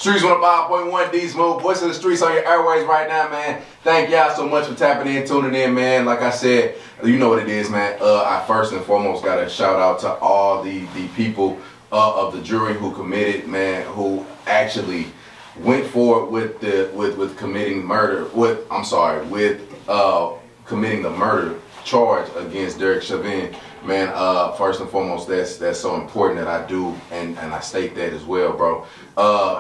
Streetz 105.1 DSmoovee, voice of the streets on your airways right now, man. Thank y'all so much for tapping in, tuning in, man. Like I said, you know what it is, man. I first and foremost got to shout out to all the people of the jury who committed, man, who actually went forward with committing murder. Committing the murder charge against Derek Chauvin. Man, first and foremost, that's so important that I do, and I state that as well, bro.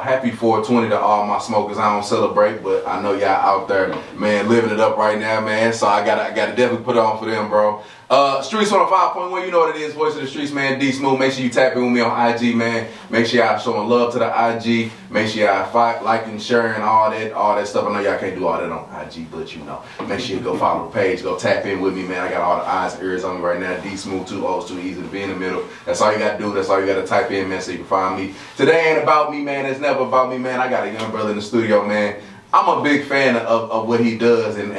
Happy 420 to all my smokers. I don't celebrate, but I know y'all out there, man, living it up right now, man. So I gotta definitely put it on for them, bro. Streetz 105.1, you know what it is, voice of the streets, man. DSmoovee. Make sure you tap in with me on IG, man. Make sure y'all showing love to the IG. Make sure y'all liking, sharing, all that stuff. I know y'all can't do all that on IG, but you know, make sure you go follow the page, go tap in with me, man. I got all the eyes and ears on me right now. DSmoovee, 2 O's, too easy to be in the middle. That's all you gotta do. That's all you gotta type in, man, so you can find me. Today ain't about me, man. It's never about me, man. I got a young brother in the studio, man. I'm a big fan of what he does and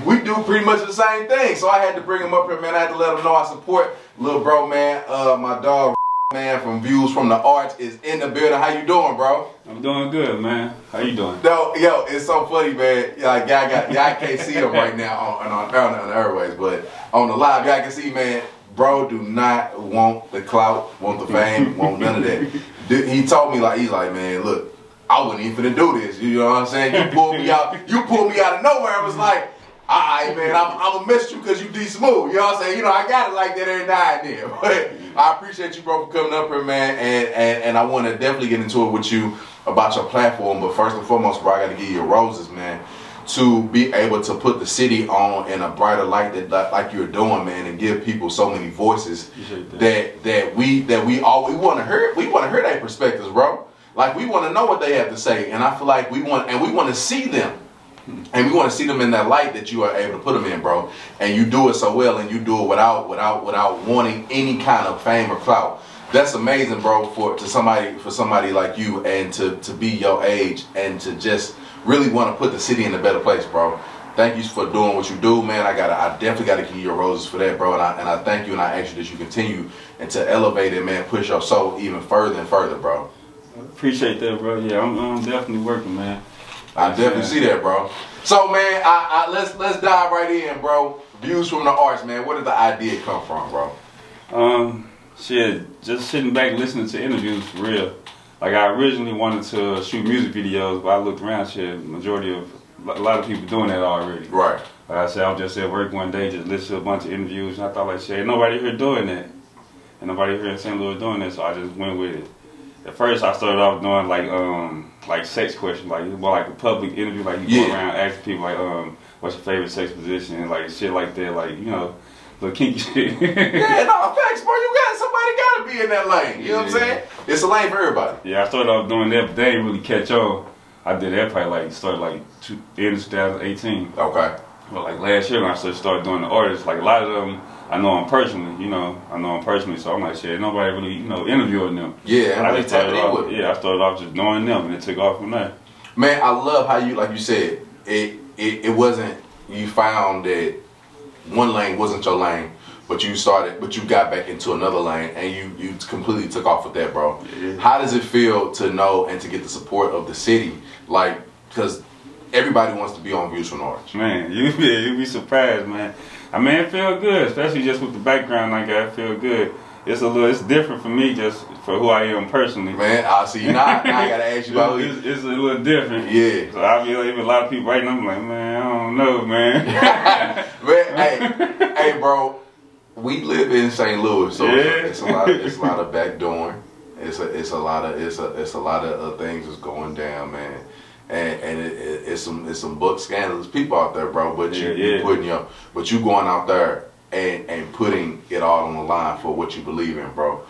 we do pretty much the same thing. So I had to bring him up here, man. I had to let him know I support little bro, man. My dog, man, from Views from the Arts is in the building. How you doing, bro? I'm doing good, man. How you doing? Yo, it's so funny, man. Like y'all can't see him right now on the airways, but on the live, y'all can see, man. Bro, do not want the clout, want the fame, want none of that. He told me he's like, man, look, I wasn't even finna do this. You know what I'm saying? You pulled me out of nowhere. I was like, alright, man, I'm gonna miss you because you DSmoovee. You know what I'm saying? You know, I got it like that every now and then. But I appreciate you, bro, for coming up here, man. And I want to definitely get into it with you about your platform. But first and foremost, bro, I got to give you your roses, man, to be able to put the city on in a brighter light that like you're doing, man, and give people so many voices that we want to hear. We want to hear their perspectives, bro. Like, we want to know what they have to say, and I feel like we want to see them, and we want to see them in that light that you are able to put them in, bro. And you do it so well, and you do it without wanting any kind of fame or clout. That's amazing, bro, for somebody like you, and to be your age, and to just really want to put the city in a better place, bro. Thank you for doing what you do, man. I definitely gotta give you your roses for that, bro. And I thank you, and I ask you that you continue and to elevate it, man. Push your soul even further and further, bro. Appreciate that, bro. Yeah, I'm definitely working, man. I definitely see that, bro. So, man, let's dive right in, bro. Views from the Arts, man. Where did the idea come from, bro? Shit, just sitting back listening to interviews for real. Like, I originally wanted to shoot music videos, but I looked around, shit, a lot of people doing that already. Right. Like I said, I was just at work one day, just listening to a bunch of interviews, and I thought, like, shit, ain't nobody here doing that. And nobody here in St. Louis doing that, so I just went with it. At first, I started off doing like sex questions, like more like a public interview, like you go around asking people like, what's your favorite sex position, and like shit like that, like, you know, little kinky shit. Yeah, no, facts, bro. Somebody gotta be in that lane. You know what I'm saying? It's a lane for everybody. Yeah, I started off doing that, but they didn't really catch on. I did that probably started end of 2018. Okay. But like last year when I started doing the artists, like a lot of them I know them personally, so I'm like, shit, nobody really, interviewing them. Yeah, I just started off, I started off just knowing them, and it took off from there. Man, I love how you, like you said, it wasn't, you found that one lane wasn't your lane, but you got back into another lane, and you completely took off with that, bro. Yeah. How does it feel to know and to get the support of the city, like, because everybody wants to be on Views from the Arts? Man, you'd be surprised, man. I mean, it feel good, especially just with the background like that. It feel good. It's different for me, just for who I am personally. Man, I see. Now I gotta ask you about it. It's a little different. Yeah. So I mean, even a lot of people right now, I'm like, man, I don't know, man. Man, hey, bro, we live in St. Louis, so it's a lot of backdooring. It's a lot of things that's going down, man. And it's some book scandalous people out there, bro. But you going out there and putting it all on the line for what you believe in, bro.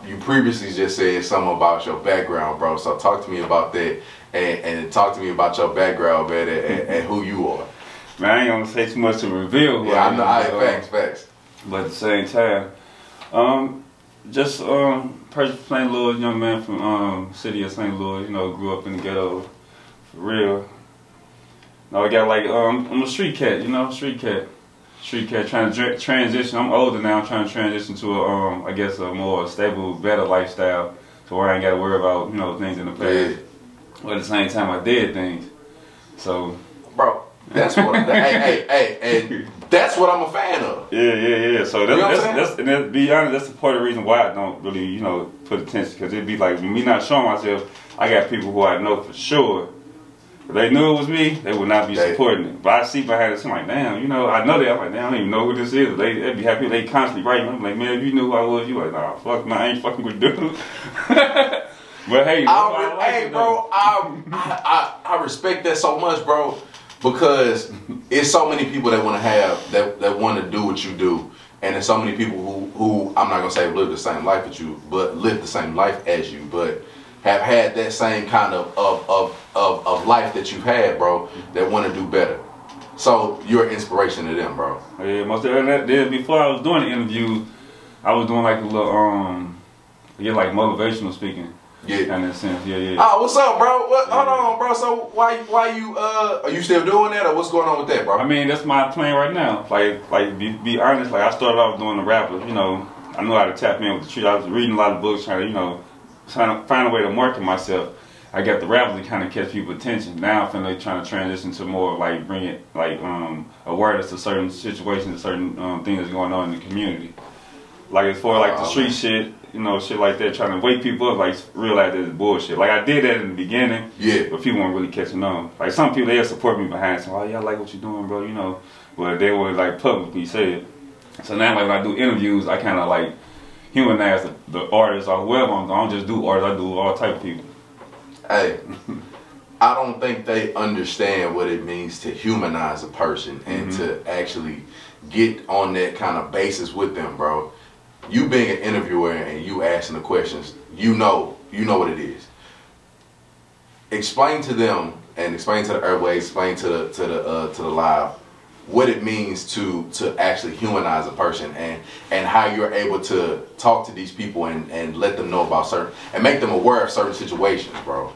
You previously just said something about your background, bro. So talk to me about that, and talk to me about your background, man, and who you are. Man, I ain't gonna say too much to reveal who I am. Facts. But at the same time, just person from St. Louis, young man from city of St. Louis, grew up in the ghetto, for real. Now I got I'm a street cat, street cat trying to transition. I'm older now, I'm trying to transition to a more stable, better lifestyle. so I ain't got to worry about, you know, things in the past. But at the same time, I did things. So, bro, that's what. hey, that's what I'm a fan of. Yeah. So that's and to be honest, that's the part of the reason why I don't really, you know, put attention, because it'd be like me not showing myself. I got people who I know for sure. If they knew it was me, they would not be supporting it. But I see behind it, I'm like, damn, you know, I know that. I'm like, damn, I don't even know who this is. They'd be happy. They constantly writing. I'm like, man, if you knew who I was, you like, nah, fuck, nah, I ain't fucking with dude. But hey, bro, I respect that so much, bro, because it's so many people that want to have that want to do what you do, and there's so many people who I'm not gonna say live the same life as you, but live the same life as you, but have had that same kind of life that you've had, bro, that want to do better. So you're an inspiration to them, bro. Yeah, most of that. Then before I was doing the interview, I was doing like a little like motivational speaking. Yeah. In a sense, yeah. Oh, what's up, bro? Hold on, bro. So why you are you still doing that, or what's going on with that, bro? I mean, that's my plan right now. Like be honest. Like I started off doing the rapper. You know, I know how to tap in with the street. I was reading a lot of books, trying to, you know, trying to find a way to market myself. I got the rappers to kind of catch people's attention. Now I'm finna trying to transition to more like bring it like awareness to certain situations, certain things that's going on in the community. Like as far like the street shit, you know, shit like that, trying to wake people up, like realize that it's bullshit. Like I did that in the beginning, but people weren't really catching on. Like some people, they'll support me behind, saying, "Oh yeah, I like what you're doing, bro," you know, but they would like publicly say it. So now, like when I do interviews, I kind of like humanize the artists or whoever. I don't just do artists, I do all type of people. Hey, I don't think they understand what it means to humanize a person and to actually get on that kind of basis with them, bro. You being an interviewer and you asking the questions, you know what it is. Explain to them and explain to the airways, explain to the live what it means to actually humanize a person and how you're able to talk to these people and let them know about certain and make them aware of certain situations, bro.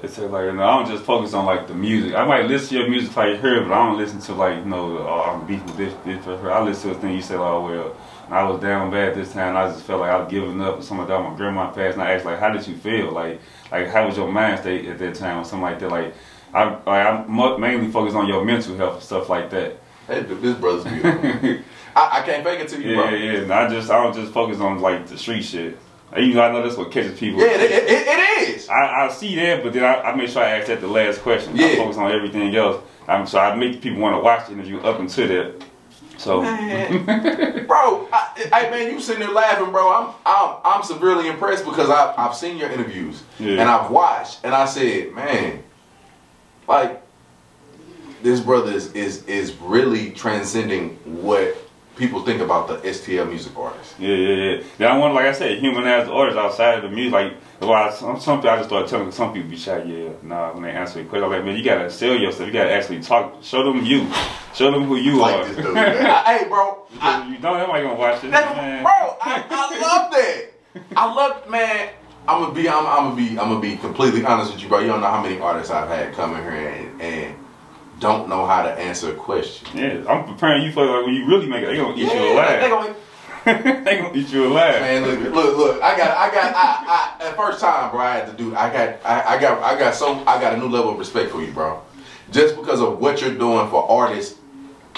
It's like, you know, I don't just focus on like the music. I might listen to your music if I hear it, but I don't listen to like, you know, I'm beefing with this. I listen to a thing you said, oh well, I was down bad this time. I just felt like I was giving up. Something like that. My grandma passed, and I asked like, how did you feel? Like how was your mind state at that time or something like that? Like I mainly focus on your mental health and stuff like that. Hey, this brother's beautiful. I can't fake it to you, bro. Yeah. And I don't just focus on like the street shit. Even though I know that's what catches people. Yeah, it is. I see that, but then I make sure I ask that the last question. I focus on everything else. So I make people want to watch the interview up until that. So, man. Bro, hey man, you sitting there laughing, bro. I'm severely impressed because I've seen your interviews and I've watched and I said, man, like this brother is really transcending what people think about the STL music artists. Yeah. Then I want, like I said, humanize the artists outside of the music. Like, some people I just started telling some people be shy, when they answer the question, I'm like, man, you gotta sell yourself. You gotta actually talk. Show them you. Show them who you are. This dude, hey, bro. You don't. Nobody gonna watch this, man. Bro, I love that. I love, man. I'm gonna be completely honest with you, bro. You don't know how many artists I've had come in here and don't know how to answer a question. Yeah, I'm preparing you for like when you really make it. They gonna eat you alive. They gonna eat you alive. Man, look. I got at first time, bro. I had to do. I got a new level of respect for you, bro. Just because of what you're doing for artists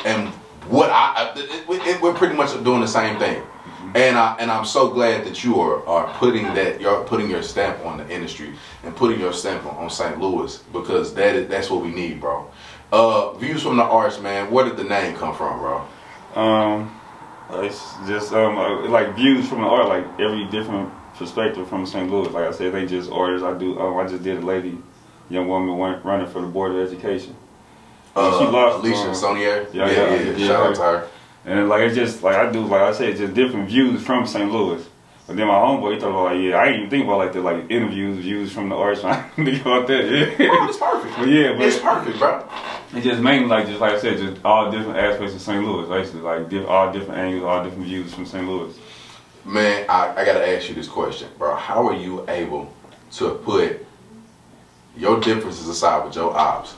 and what we're pretty much doing the same thing. And I'm so glad that you are putting your stamp on the industry and putting your stamp on St. Louis, because that's what we need, bro. Views from the Arts, man. Where did the name come from, bro? It's just like views from the art, like every different perspective from St. Louis. Like I said, they just artists. I just did a young woman running for the Board of Education. She lost. Alicia Sonier. Yeah. Shout out to her. And like it's just like I do, like I said, just different views from St. Louis. But then my homeboy, he thought about like, I didn't even think about like the interviews, views from the arts. I didn't think about that. Yeah. Oh, it's perfect. But it's perfect, bro. It's just mainly like I said, just all different aspects of St. Louis. Basically, like all different angles, all different views from St. Louis. Man, I gotta ask you this question, bro. How are you able to put your differences aside with your ops,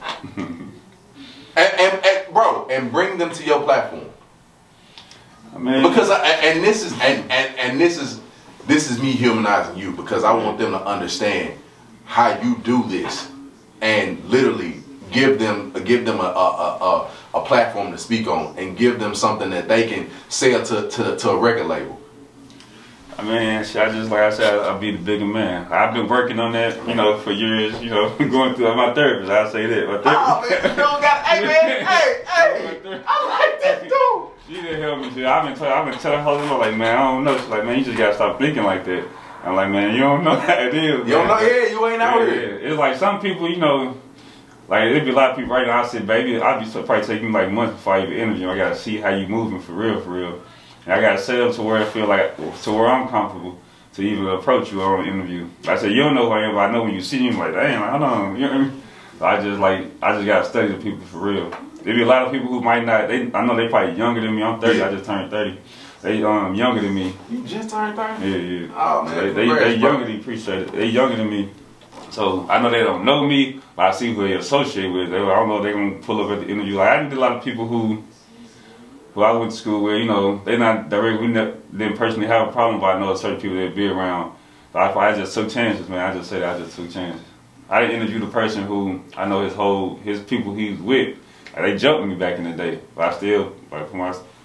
and bring them to your platform? I mean, because this is me humanizing you because I want them to understand how you do this, and literally give them a platform to speak on, and give them something that they can sell to a record label. I mean, shit, I just, like I said, I'll be the bigger man. I've been working on that, you know, for years, you know, going through my therapist. I'll say that. Oh, man, you don't got, hey, man, hey, I like this dude. She didn't help me, shit. I've been telling her, like, man, I don't know. She's like, man, you just gotta stop thinking like that. I'm like, man, you don't know how it is. You don't know, yeah, you ain't out here. It's like some people, you know, like, there'd be a lot of people right now, I said, baby, I'll be probably taking me like months before I even interview. I gotta see how you moving for real, for real. And I gotta set up to where I feel like, to where I'm comfortable to even approach you on an interview. I said, you don't know who I am, but I know when you see me, I'm like, dang, like, hold on, you know what I mean? So I just gotta study the people for real. There be a lot of people who might not, I know they probably younger than me. I'm 30, I just turned 30. They younger than me. You just turned 30? Yeah. Oh man, they younger than me, appreciate it. They younger than me. So I know they don't know me, but I see who they associate with. I don't know if they're gonna pull up at the interview. Like, I did a lot of people who I went to school with, you know, they not directly, we didn't personally have a problem, but I know certain people that be around. But I just took chances, man. I just say that I just took chances. I didn't interview the person who I know his people he's with. Like, they jumped me back in the day, but I still, like,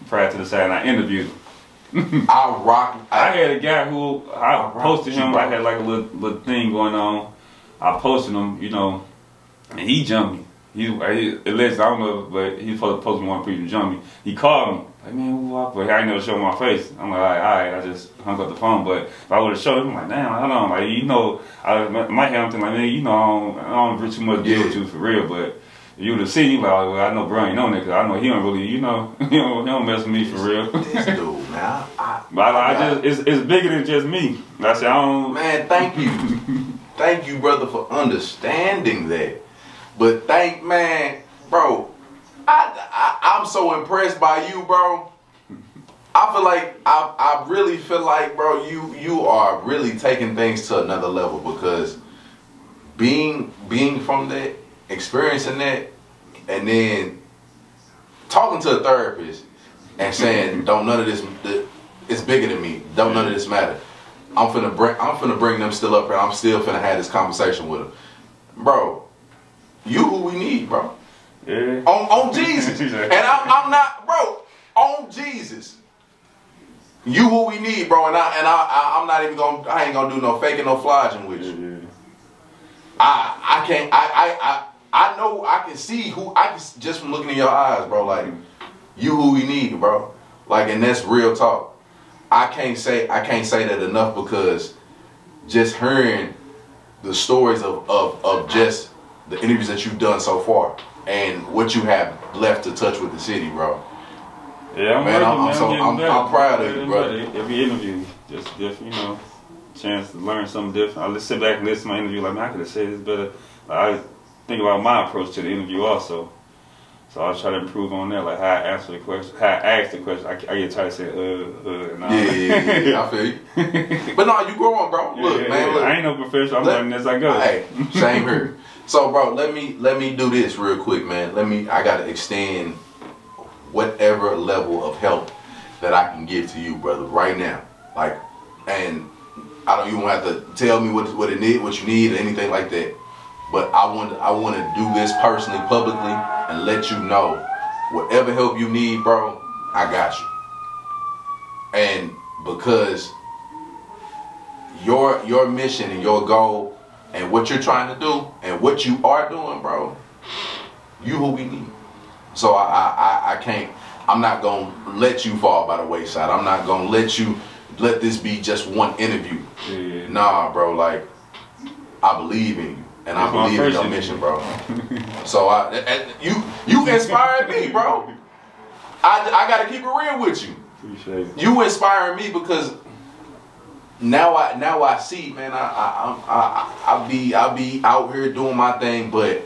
prior to the side, and I interviewed him. I had a guy who I posted him. I had like a little thing going on. I posted him, you know, and he jumped me. Allegedly, I don't know, but he supposed to post me one people to jump me. He called me, like, man, who up? But I ain't never show my face. I'm like, all right, I just hung up the phone. But if I would have showed him, I'm like, damn, hold on, like, you know, I might have something like, man, you know, I don't really too much deal with you for real, but you would have seen, you like, well, I know bro ain't on that, cause I know he don't really, you know, he don't mess with me for real. This dude, man, it's bigger than just me. I said, I don't. Man, thank you, thank you, brother, for understanding that. But man, bro, I'm so impressed by you, bro. I feel like I really feel like, bro, you are really taking things to another level, because being from that, experiencing that, and then talking to a therapist and saying, don't none of this, it's bigger than me, don't none of this matter. I'm finna bring them still up here. I'm still finna have this conversation with them, bro. You who we need, bro. Yeah. On Jesus. And I'm not, bro, on Jesus. You who we need, bro. And I'm not even gonna, I ain't gonna do no faking, no flogging with you. Yeah. I know, I can see just from looking in your eyes, bro, like, you who we need, bro. Like, and that's real talk. I can't say that enough, because just hearing the stories of just the interviews that you've done so far and what you have left to touch with the city, bro. Yeah, I'm proud of you, brother. Every interview, just you know, chance to learn something different. I sit back and listen to my interview, like, man, I could have said this better. I think about my approach to the interview also. So I'll try to improve on that, like how I answer the question, how I ask the question. I get tired of saying, Yeah, I feel you. But no, you growing, bro. Look, man, look. I ain't no professional. I'm learning as I go. Hey, same here. So, bro, let me do this real quick, man. I gotta extend whatever level of help that I can give to you, brother, right now. Like, and I don't even have to tell me what you need, or anything like that. But I want to do this personally, publicly, and let you know, whatever help you need, bro, I got you. And because your mission and your goal and what you're trying to do and what you are doing, bro, you who we need. So I'm not gonna let you fall by the wayside. I'm not gonna let this be just one interview. Yeah. Nah, bro, like, I believe in you. And I believe in your mission, bro. So you inspired me, bro. I gotta keep it real with you. Appreciate it. You inspiring me, because now I see, man. I be out here doing my thing, but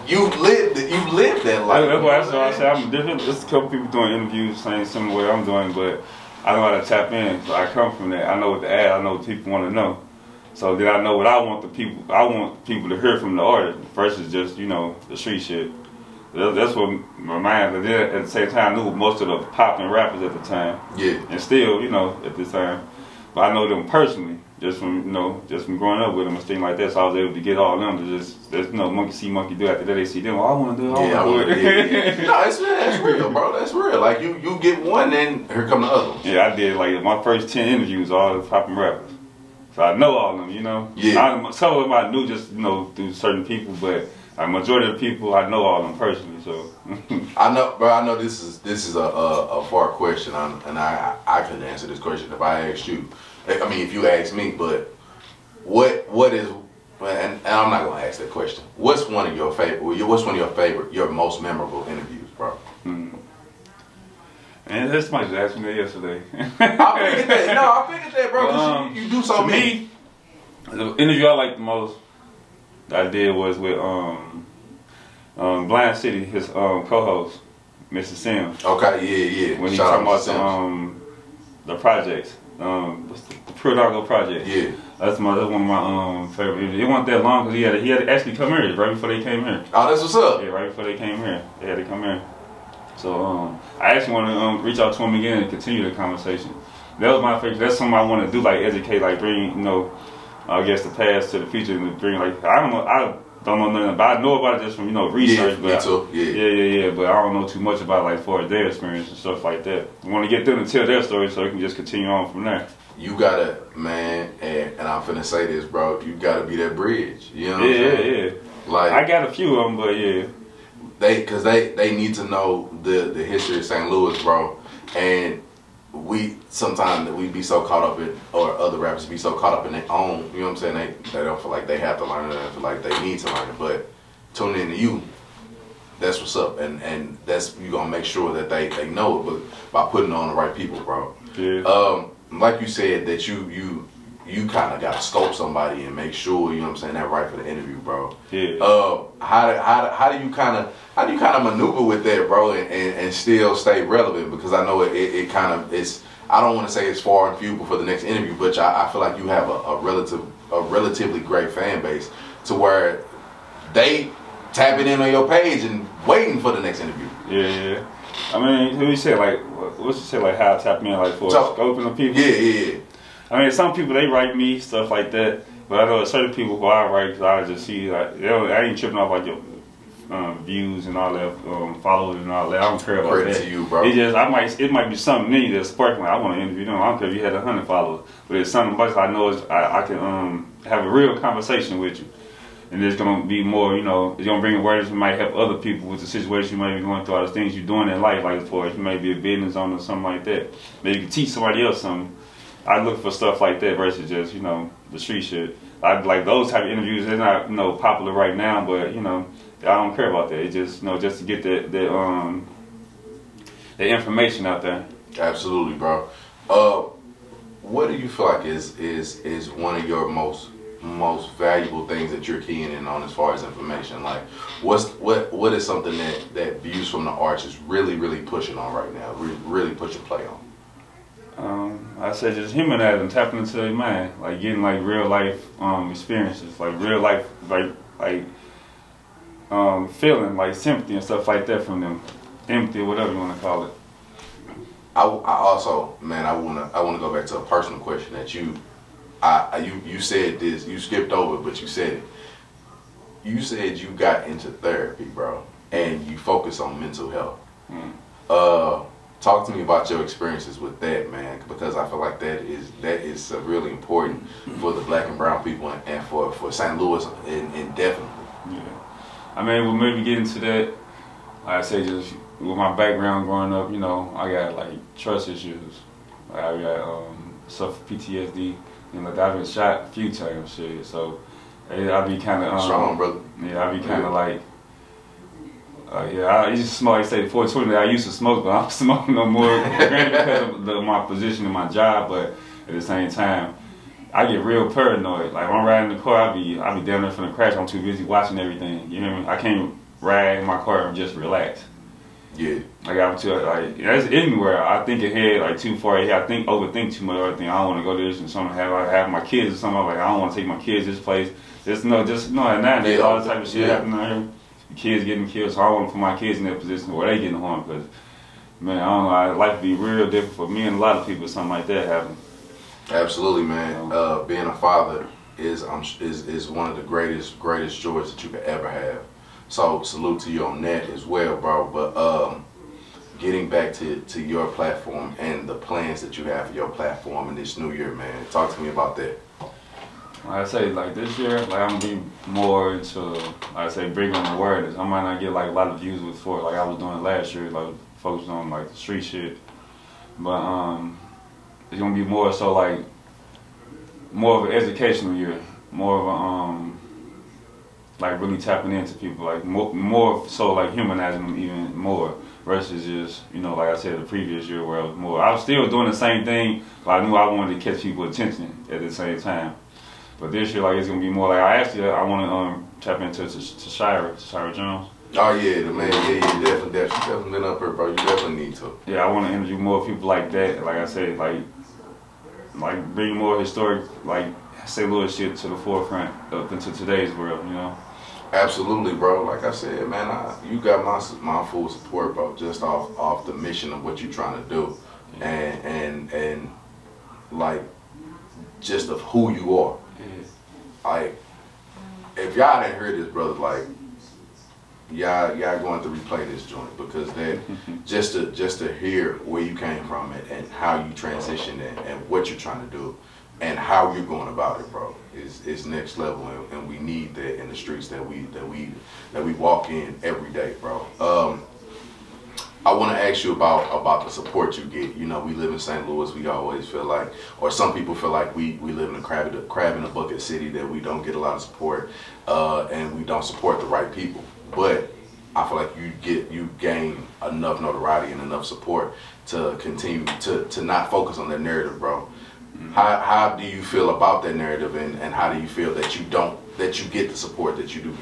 you've lived that life. That's why I say I'm different. There's a couple people doing interviews saying similar way I'm doing, but I know how to tap in. So I come from that. I know what to add. I know what people want to know. So then I know what I want people to hear from the artist versus just, you know, the street shit. That's what my mind. But then at the same time, I knew most of the popping rappers at the time. Yeah. And still, you know, at this time. But I know them personally, just from growing up with them and things like that. So I was able to get all of them to just, you know, monkey see, monkey do. After that, they see them. Oh, I want to do it. I want to do it. No, that's real, bro. That's real. Like you get one, then here come the other ones. Yeah, I did like my first 10 interviews, all the popping rappers. So I know all of them, you know. Yeah. Some of them I knew just, you know, through certain people, but a majority of the people I know all of them personally. So I know, bro. I know this is a far question, and I couldn't answer this question if I asked you. I mean, if you asked me, but what is, and I'm not gonna ask that question. What's one of your favorite, your most memorable interviews, bro? And that's somebody just asked me that yesterday. I figured that, bro. Cause you do so many. The interview I liked the most that I did was with Blind City, his co-host, Mr. Sims. Okay, yeah. When he talking about the projects. What's the Pure Doggo project? Yeah, that's one of my favorite. It wasn't that long because he had to actually come here right before they came here. Oh, that's what's up. Yeah, right before they came here, they had to come here. So I actually want to reach out to him again and continue the conversation. That was my favorite. That's something I want to do, like educate, like bring, you know, I guess the past to the future and bring, like I don't know nothing about it. I know about it just from, you know, research. Yeah, me too. Yeah. But I don't know too much about, like, for their experience and stuff like that. I want to get them to tell their story so we can just continue on from there. You gotta, man, and I'm finna say this, bro. You gotta be that bridge. You know what I'm saying? Yeah. Like I got a few of them, but yeah. Cause they need to know the history of St. Louis, bro. And we sometimes we be so caught up in, or other rappers be so caught up in their own, you know what I'm saying? They don't feel like they have to learn it, they feel like they need to learn it. But tuning into you, that's what's up. And that's, you gonna make sure that they know it, but by putting on the right people, bro. Yeah. Like you said, that you kind of got to scope somebody and make sure, you know what I'm saying, that right for the interview, bro. Yeah. How do you kind of maneuver with that, bro, and still stay relevant? Because I know it kind of, it's, I don't want to say it's far and few before the next interview, but I feel like you have a relatively great fan base to where they tapping in on your page and waiting for the next interview. Yeah. I mean, who you say, like, what you say, like, how I tap in, like, for scoping of people? Yeah. I mean, some people, they write me, stuff like that, but I know certain people who I write, because I just see, like, I ain't tripping off, like, your views and all that, followers and all that. I don't care about Credit that. to you, bro. It just, it might be something in you that's sparking, like, I want to interview them. I don't care if you had 100 followers, but it's something much I know I can have a real conversation with you. And there's going to be more, you know, it's going to bring awareness. You might help other people with the situation you might be going through, all the things you're doing in life, like for you may be a business owner or something like that. Maybe you can teach somebody else something. I look for stuff like that versus just, you know, the street shit. I like those type of interviews. They're not, you know, popular right now, but, you know, I don't care about that. It's just, you know, just to get the information out there. Absolutely, bro. What do you feel like is one of your most valuable things that you're keying in on as far as information? Like, what is something that Views from the Arch is really pushing on right now? Really pushing play on? I say just humanizing, tapping into their mind, like getting like real life experiences, like real life, like feeling like sympathy and stuff like that from them, empathy or whatever you want to call it. I also, man, I wanna go back to a personal question that you said this, you skipped over, but you said it. You said you got into therapy, bro, and you focus on mental health. Talk to me about your experiences with that, man, because I feel like that is really important for the black and brown people and for St. Louis indefinitely. Yeah. I mean, we'll maybe get into that. Like I say, just with my background growing up, you know, I got like trust issues. Like, I got suffer PTSD. You know, I've been shot a few times, shit. So I be kind of strong, brother. Yeah, I be kind of like. I used to smoke. Like I say, 420. I used to smoke, but I don't smoke no more. Granted, because of my position in my job, but at the same time, I get real paranoid. Like when I'm riding in the car, I be damn near finna crash. I'm too busy watching everything. You know what I mean? I can't ride in my car and just relax. Yeah. Like I'm too that's anywhere. I think ahead like too far ahead. I overthink too much. Everything. I don't want to go to this and something. Have my kids or something. I'm like I don't want to take my kids this place. Just at 9 days, all that type of shit happening out here. kids getting killed, so I want to put my kids in that position where they getting harmed. Because, man, I don't know, life would be real different for me and a lot of people if something like that happened. Absolutely, man. Being a father is one of the greatest joys that you could ever have. So salute to you on that as well, bro. But getting back to your platform and the plans that you have for your platform in this new year, man. Talk to me about that. Like I say, like this year, like I'm gonna be more into, like I say, bringing awareness. I might not get like a lot of views before, like I was doing last year, like focused on like the street shit. But it's gonna be more so like more of an educational year, more of a like really tapping into people, like more so like humanizing them even more versus just, you know, like I said the previous year where I was still doing the same thing, but I knew I wanted to catch people's attention at the same time. But this year, like, it's gonna be more like I want to tap into Shira Jones. Oh yeah, the man, yeah, definitely been up here, bro. You definitely need to. Yeah, I want to interview more people like that. Like I said, like bring more historic, like St. Louis shit to the forefront up into today's world, you know. Absolutely, bro. Like I said, man, you got my full support, bro. Just off the mission of what you're trying to do, and like just of who you are. Like, if y'all didn't hear this, brother, like, y'all going to replay this joint because that just to hear where you came from and how you transitioned and what you're trying to do and how you're going about it, bro, is next level, and we need that in the streets that we walk in every day, bro. I want to ask you about the support you get. You know, we live in St. Louis. We always feel like, or some people feel like we live in a crab in a bucket city, that we don't get a lot of support, and we don't support the right people. But I feel like you gain enough notoriety and enough support to continue to not focus on that narrative, bro. How do you feel about that narrative, and how do you feel that you get the support that you do get?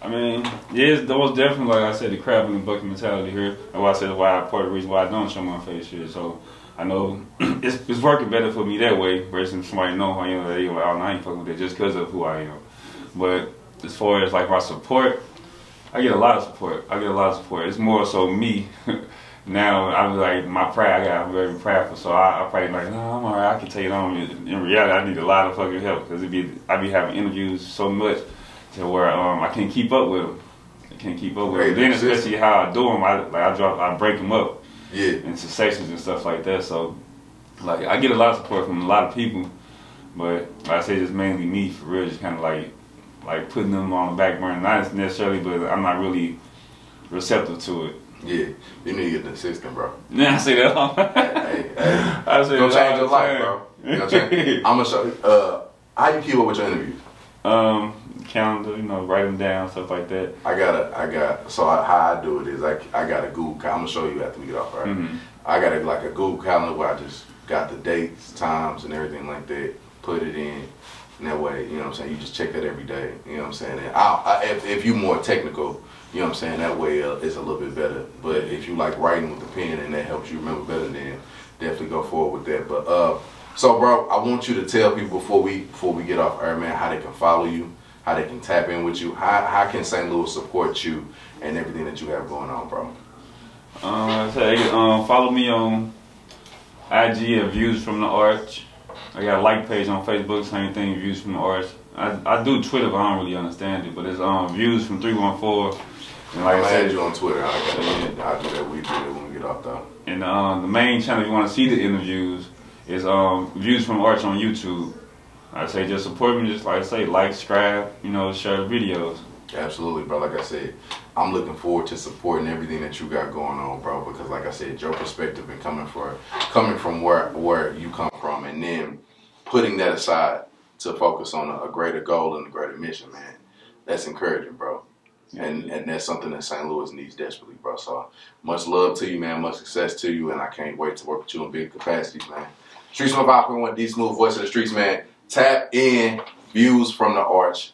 I mean, yeah, there was definitely, like I said, the crab in the bucket mentality here. That's why I said part of the reason why I don't show my face here. So I know it's working better for me that way versus somebody know who I am. They like, oh, no, I ain't fucking with that just because of who I am. But as far as like my support, I get a lot of support. It's more so me. Now I'm like I'm very prideful, so I probably like, no, I'm alright. I can take it on. In reality, I need a lot of fucking help because I be having interviews so much to where I can't keep up with them. Then especially how I do them, I break them up into sections and stuff like that. So like I get a lot of support from a lot of people, but like I say, just mainly me for real, just kind of like putting them on the back burner, not necessarily, but I'm not really receptive to it. Yeah, you need to get an assistant, bro. Yeah, I say that. hey, I say gonna change your life, bro. I'm gonna show you. How you keep up with your interviews? Calendar, you know, write them down, stuff like that. How I do it is I got a Google. I'm gonna show you after we get off, right? Mm-hmm. I got a Google Calendar where I just got the dates, times, and everything like that. Put it in, and that way, you know what I'm saying. You just check that every day. You know what I'm saying. And if you're more technical, you know what I'm saying, that way it's a little bit better. But if you like writing with the pen and that helps you remember better, then definitely go forward with that. But so, bro, I want you to tell people before we get off air, man, how they can follow you, how they can tap in with you, how can St. Louis support you and everything that you have going on, bro. Follow me on IG at Views from the Arch. I got a like page on Facebook, same thing, Views from the Arch. I do Twitter, but I don't really understand it. But it's Views from 314. And like I said, add you on Twitter. I'll do that. We do that when we get off though. And the main channel, if you want to see the interviews, is Views from Arch on YouTube. I say just support me, just like I say, like, subscribe, you know, share the videos. Absolutely, bro. Like I said, I'm looking forward to supporting everything that you got going on, bro. Because like I said, your perspective and coming from where you come from, and then putting that aside to focus on a greater goal and a greater mission, man. That's encouraging, bro. Yeah. And that's something that St. Louis needs desperately, bro. So much love to you, man. Much success to you, and I can't wait to work with you in big capacities, man. Streetz 105.1 DSmoovee, voice of the streets, man. Tap in, Views from the Arch.